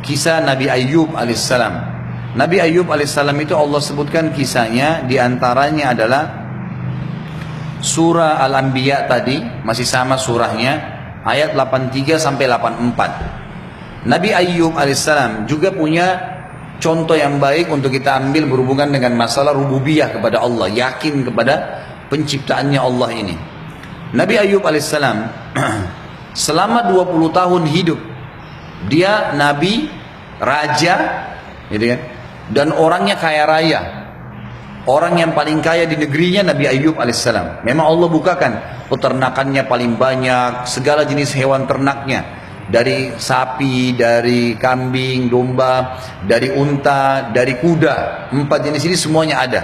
kisah Nabi Ayyub alaihissalam. Nabi Ayyub alaihissalam itu Allah sebutkan kisahnya, diantaranya adalah surah Al-Anbiya tadi, masih sama surahnya, ayat 83 sampai 84. Nabi Ayyub alaihissalam juga punya contoh yang baik untuk kita ambil berhubungan dengan masalah rububiyah kepada Allah, yakin kepada penciptaannya Allah ini. Nabi Ayyub alaihissalam selama 20 tahun hidup, dia nabi, raja, gitu kan, dan orangnya kaya raya, orang yang paling kaya di negerinya Nabi Ayyub alaihissalam. Memang Allah bukakan peternakannya paling banyak, segala jenis hewan ternaknya, dari sapi, dari kambing, domba, dari unta, dari kuda, 4 jenis ini semuanya ada.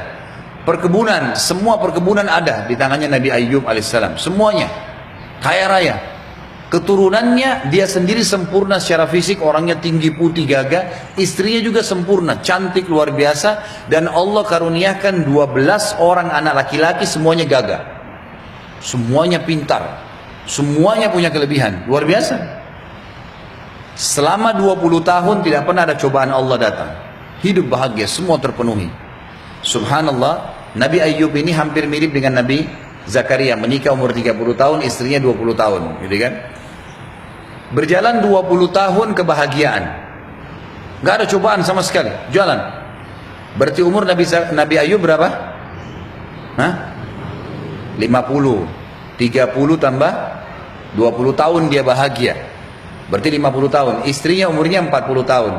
Perkebunan, semua perkebunan ada di tangannya Nabi Ayyub alaihissalam, semuanya kaya raya. Keturunannya dia sendiri sempurna secara fisik, orangnya tinggi, putih, gagah. Istrinya juga sempurna, cantik, luar biasa. Dan Allah karuniakan 12 orang anak laki-laki, semuanya gagah, semuanya pintar, semuanya punya kelebihan, luar biasa. Selama 20 tahun tidak pernah ada cobaan Allah datang, hidup bahagia, semua terpenuhi. Subhanallah, Nabi Ayyub ini hampir mirip dengan Nabi Zakaria, menikah umur 30 tahun, istrinya 20 tahun, gitu kan. Berjalan 20 tahun kebahagiaan, gak ada cobaan sama sekali, jalan. Berarti umur Nabi Ayyub berapa? Hah? 50, 30 tambah 20 tahun dia bahagia, berarti 50 tahun. Istrinya umurnya 40 tahun.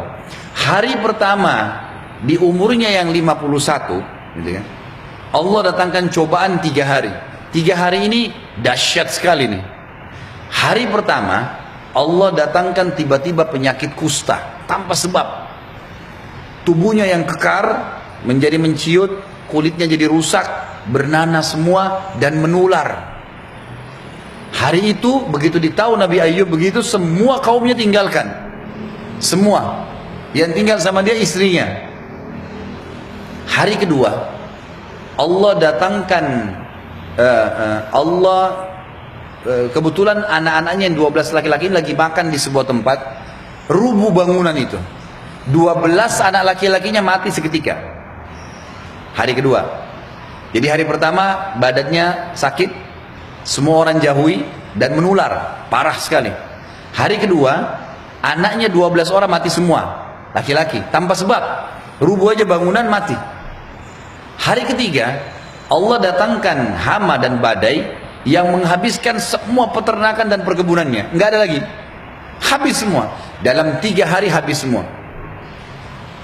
Hari pertama di umurnya yang 51, gitu kan, Allah datangkan cobaan 3 hari. 3 hari ini dahsyat sekali nih. Hari pertama Allah datangkan tiba-tiba penyakit kusta tanpa sebab. Tubuhnya yang kekar menjadi menciut, kulitnya jadi rusak, bernanah semua dan menular. Hari itu begitu ditahu Nabi Ayyub begitu, semua kaumnya tinggalkan. Semua. Yang tinggal sama dia istrinya. Hari kedua Allah datangkan kebetulan anak-anaknya yang 12 laki-laki lagi makan di sebuah tempat, rubuh bangunan itu. 12 anak laki-lakinya mati seketika. Hari kedua. Jadi hari pertama badannya sakit, semua orang jauhi dan menular, parah sekali. Hari kedua anaknya 12 orang mati semua, laki-laki, tanpa sebab, rubuh aja bangunan mati. Hari ketiga Allah datangkan hama dan badai yang menghabiskan semua peternakan dan perkebunannya, nggak ada lagi, habis semua. Dalam 3 hari habis semua.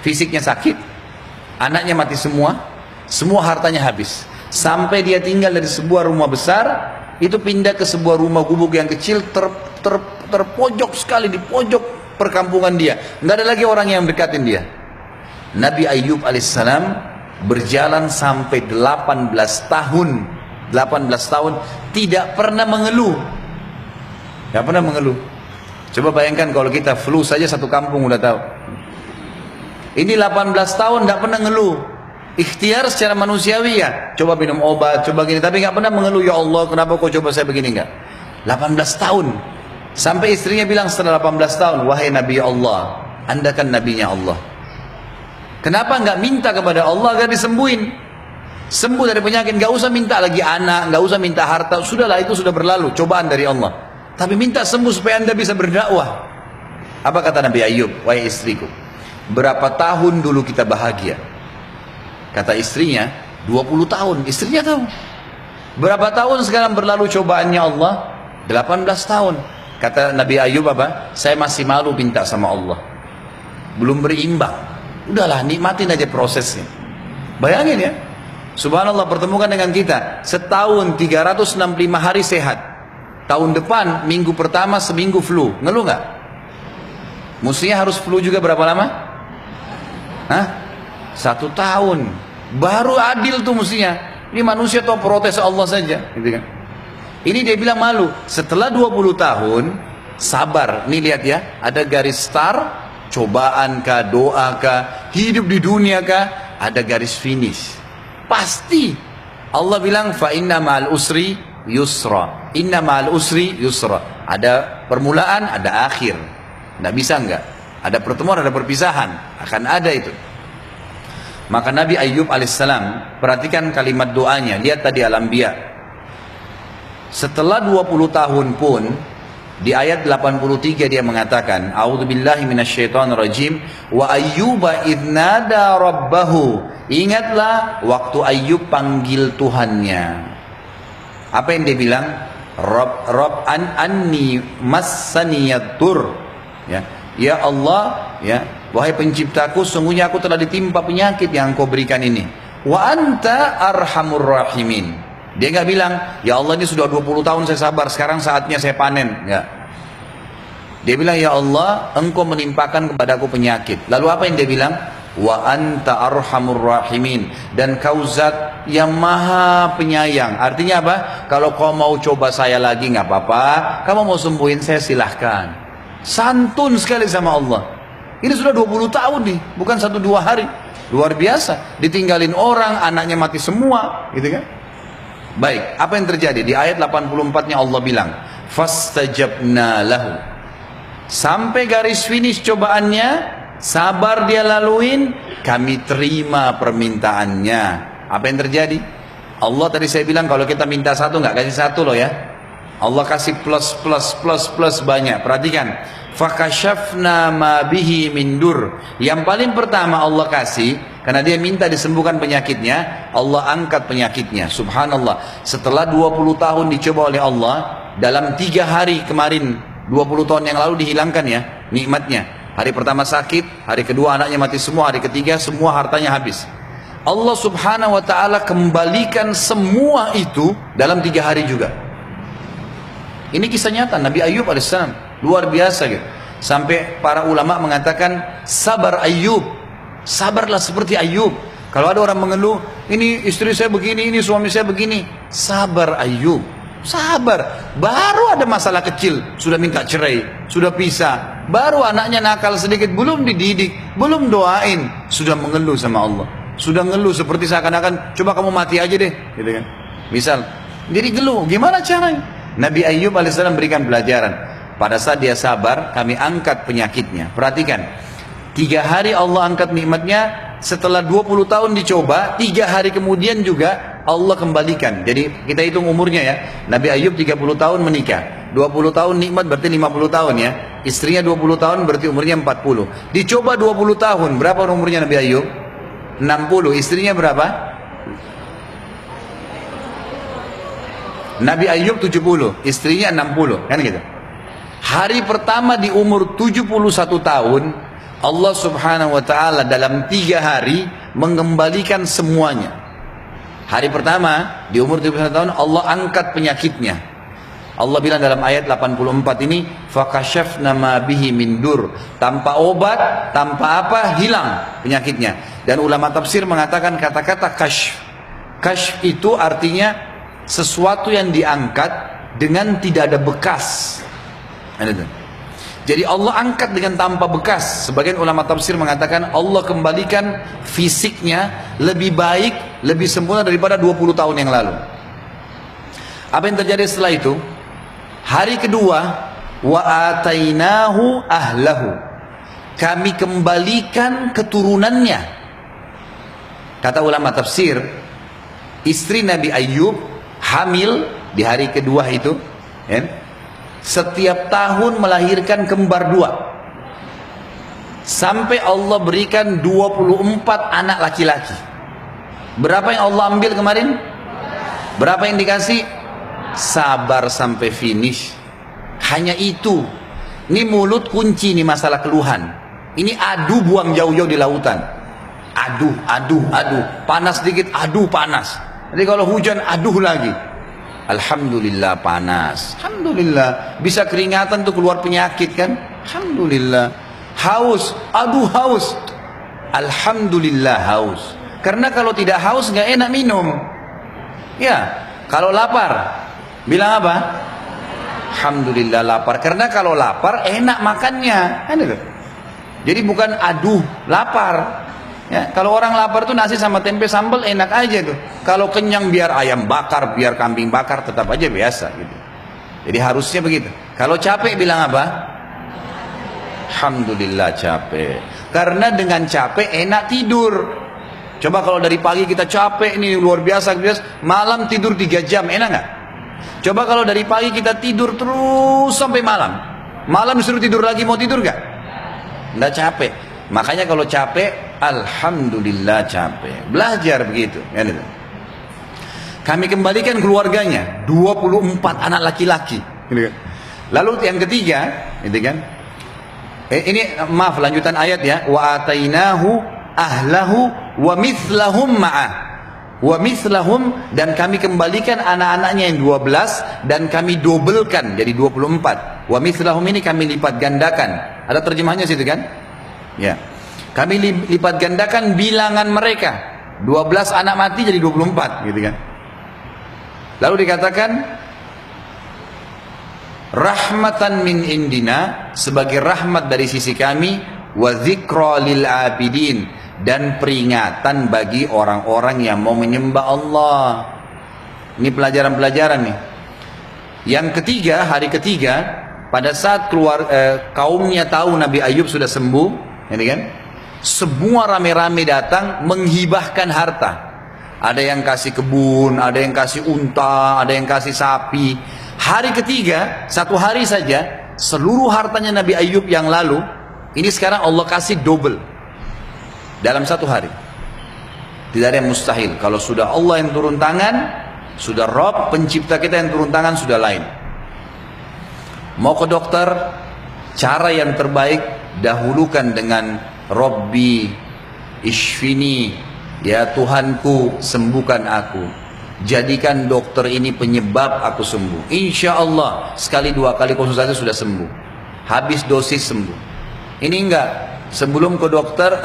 Fisiknya sakit, anaknya mati semua, semua hartanya habis. Sampai dia tinggal dari sebuah rumah besar, itu pindah ke sebuah rumah gubuk yang kecil, terpojok sekali, di pojok perkampungan dia. Nggak ada lagi orang yang mendekatin dia. Nabi Ayyub alaihissalam berjalan sampai 18 tahun. 18 tahun tidak pernah mengeluh. Tidak pernah mengeluh. Coba bayangkan kalau kita flu saja satu kampung udah tahu. Ini 18 tahun tidak pernah ngeluh. Ikhtiar secara manusiawi ya, coba minum obat, coba gini, tapi nggak pernah mengeluh, ya Allah kenapa kau coba saya begini, enggak. 18 tahun. Sampai istrinya bilang setelah 18 tahun, wahai Nabi Allah, Anda kan nabinya Allah, kenapa nggak minta kepada Allah agar disembuhin, sembuh dari penyakit? Nggak usah minta lagi anak, nggak usah minta harta, sudahlah itu sudah berlalu, cobaan dari Allah. Tapi minta sembuh supaya Anda bisa berdakwah. Apa kata Nabi Ayyub? Wahai istriku, berapa tahun dulu kita bahagia? Kata istrinya 20 tahun. Istrinya tahu berapa tahun sekarang berlalu cobaannya Allah. 18 tahun. Kata Nabi Ayyub apa? Saya masih malu minta sama Allah, belum berimbang. Udahlah nikmatin aja prosesnya. Bayangin ya, subhanallah, pertemukan dengan kita setahun 365 hari sehat. Tahun depan minggu pertama seminggu flu, ngeluh nggak? Mestinya harus flu juga berapa lama? Hah? 1 tahun. Baru adil tuh mestinya. Ini manusia tuh protes Allah saja, gitu kan? Ini dia bilang malu. Setelah 20 tahun sabar. Nih lihat ya, ada garis star, cobaan kah, doa kah, hidup di dunia kah, ada garis finish. Pasti Allah bilang fa inna ma'al usri yusra. Inna ma'al usri yusra. Ada permulaan, ada akhir. Nggak bisa enggak. Ada pertemuan, ada perpisahan, akan ada itu. Maka Nabi Ayyub alaihissalam, perhatikan kalimat doanya, lihat tadi Al-Anbiya. Setelah 20 tahun pun, di ayat 83 dia mengatakan, A'udzubillahi minasyaitonirrajim, wa ayyuba idnada rabbahu. Ingatlah waktu Ayyub panggil Tuhannya. Apa yang dia bilang? Rabb anni massaniyatur. Ya Allah, ya, wahai penciptaku, sungguhnya aku telah ditimpa penyakit yang Engkau berikan ini. Wa anta arhamur rahimin. Dia nggak bilang, ya Allah ini sudah 20 tahun saya sabar, sekarang saatnya saya panen. Nggak. Dia bilang, ya Allah, Engkau menimpakan kepadaku penyakit. Lalu apa yang dia bilang? Wa anta arhamur rahimin. Dan kau zat yang maha penyayang. Artinya apa? Kalau kau mau coba saya lagi nggak apa-apa. Kamu mau sembuhin saya silahkan. Santun sekali sama Allah. Ini sudah 20 tahun nih, bukan 1-2 hari. Luar biasa. Ditinggalin orang, anaknya mati semua, gitu kan? Baik, apa yang terjadi? Di ayat 84-nya Allah bilang, fastajabna lahu. Sampai garis finish cobaannya, sabar dia laluin, kami terima permintaannya. Apa yang terjadi? Allah tadi saya bilang kalau kita minta satu nggak kasih satu loh ya. Allah kasih plus banyak. Perhatikan, fakashafna ma bihi min dur. Yang paling pertama Allah kasih, karena dia minta disembuhkan penyakitnya, Allah angkat penyakitnya. Subhanallah. Setelah 20 tahun dicoba oleh Allah, dalam 3 hari kemarin, 20 tahun yang lalu dihilangkan ya nikmatnya. Hari pertama sakit, hari kedua anaknya mati semua, hari ketiga semua hartanya habis. Allah subhanahu wa ta'ala kembalikan semua itu dalam 3 hari juga. Ini kisah nyata Nabi Ayyub alaihissalam, luar biasa gitu. Sampai para ulama mengatakan, sabar Ayyub, sabarlah seperti Ayyub. Kalau ada orang mengeluh, ini istri saya begini, ini suami saya begini, sabar Ayyub, sabar. Baru ada masalah kecil, sudah minta cerai, sudah pisah. Baru anaknya nakal sedikit, belum dididik, belum doain, sudah mengeluh sama Allah. Sudah ngeluh seperti seakan-akan, coba kamu mati aja deh, gitu kan. Misal, jadi geluh, gimana caranya? Nabi Ayyub alaihissalam berikan pelajaran. Pada saat dia sabar, kami angkat penyakitnya. Perhatikan, 3 hari Allah angkat nikmatnya. Setelah 20 tahun dicoba, 3 hari kemudian juga Allah kembalikan. Jadi kita hitung umurnya ya. Nabi Ayyub 30 tahun menikah, 20 tahun nikmat berarti 50 tahun ya. Istrinya 20 tahun berarti umurnya 40. Dicoba 20 tahun, berapa umurnya Nabi Ayyub? 60. Istrinya berapa? Nabi Ayyub 70, istrinya 60, kan gitu. Hari pertama di umur 71 tahun, Allah subhanahu wa ta'ala dalam 3 hari mengembalikan semuanya. Hari pertama di umur 71 tahun Allah angkat penyakitnya. Allah bilang dalam ayat 84 ini, fakashafna ma bihi min dur. Tanpa obat, tanpa apa, hilang penyakitnya. Dan ulama tafsir mengatakan kata-kata kashf. Kashf itu artinya sesuatu yang diangkat dengan tidak ada bekas. Jadi Allah angkat dengan tanpa bekas. Sebagian ulama tafsir mengatakan Allah kembalikan fisiknya lebih baik, lebih sempurna daripada 20 tahun yang lalu. Apa yang terjadi setelah itu? Hari kedua, wa atainahu ahlahu. Kami kembalikan keturunannya. Kata ulama tafsir, istri Nabi Ayyub hamil di hari kedua itu, ya, setiap tahun melahirkan kembar 2 sampai Allah berikan 24 anak laki-laki. Berapa yang Allah ambil kemarin? Berapa yang dikasih? Sabar sampai finish. Hanya itu. Ini mulut kunci nih masalah keluhan. Ini adu buang jauh-jauh di lautan. Aduh. Panas dikit, aduh panas. Jadi kalau hujan, aduh lagi. Alhamdulillah panas. Alhamdulillah. Bisa keringatan tuh keluar penyakit kan? Alhamdulillah. Haus, aduh haus. Alhamdulillah haus. Karena kalau tidak haus nggak enak minum. Ya, kalau lapar, bilang apa? Alhamdulillah lapar. Karena kalau lapar enak makannya. Kan itu. Jadi bukan aduh lapar. Ya, kalau orang lapar tuh nasi sama tempe sambal enak aja tuh. Kalau kenyang biar ayam bakar, biar kambing bakar tetap aja biasa gitu. Jadi harusnya begitu. Kalau capek bilang apa? Alhamdulillah capek. Karena dengan capek enak tidur. Coba kalau dari pagi kita capek nih luar biasa, malam tidur 3 jam, enak nggak? Coba kalau dari pagi kita tidur terus sampai malam, malam disuruh tidur lagi, mau tidur nggak? Nggak capek. Makanya kalau capek, alhamdulillah capek. Belajar begitu, kan itu. Kami kembalikan keluarganya, 24 anak laki-laki. Lalu yang ketiga, gitu kan? Ini maaf lanjutan ayat ya. Wa atainahu ahlahu wa mithlahum ma'ah. Wa mithlahum, dan kami kembalikan anak-anaknya yang 12 dan kami dobelkan jadi 24. Wa mithlahum ini kami lipat gandakan. Ada terjemahnya situ kan? Ya. Kami lipat gandakan bilangan mereka. 12 anak mati jadi 24 gitu kan. Lalu dikatakan rahmatan min indina, sebagai rahmat dari sisi kami, wa dzikra lil abidin, dan peringatan bagi orang-orang yang mau menyembah Allah. Ini pelajaran-pelajaran nih. Yang ketiga, hari ketiga, pada saat kaumnya tahu Nabi Ayub sudah sembuh, ini kan? Semua rame-rame datang menghibahkan harta. Ada yang kasih kebun, ada yang kasih unta, ada yang kasih sapi. Hari ketiga, satu hari saja, seluruh hartanya Nabi Ayub yang lalu, ini sekarang Allah kasih double. Dalam satu hari. Tidak ada yang mustahil. Kalau sudah Allah yang turun tangan, sudah Rabb pencipta kita yang turun tangan, sudah lain. Mau ke dokter, cara yang terbaik, dahulukan dengan Rabbi Ishfini, ya Tuhanku sembuhkan aku. Jadikan dokter ini penyebab aku sembuh. Insya Allah sekali 2 kali konsultasi sudah sembuh. Habis dosis sembuh. Ini enggak. Sebelum ke dokter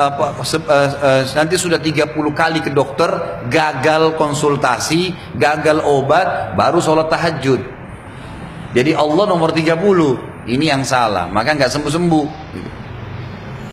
nanti sudah 30 kali ke dokter, gagal konsultasi, gagal obat, baru sholat tahajud. Jadi Allah nomor 30. Ini yang salah, maka enggak sembuh-sembuh.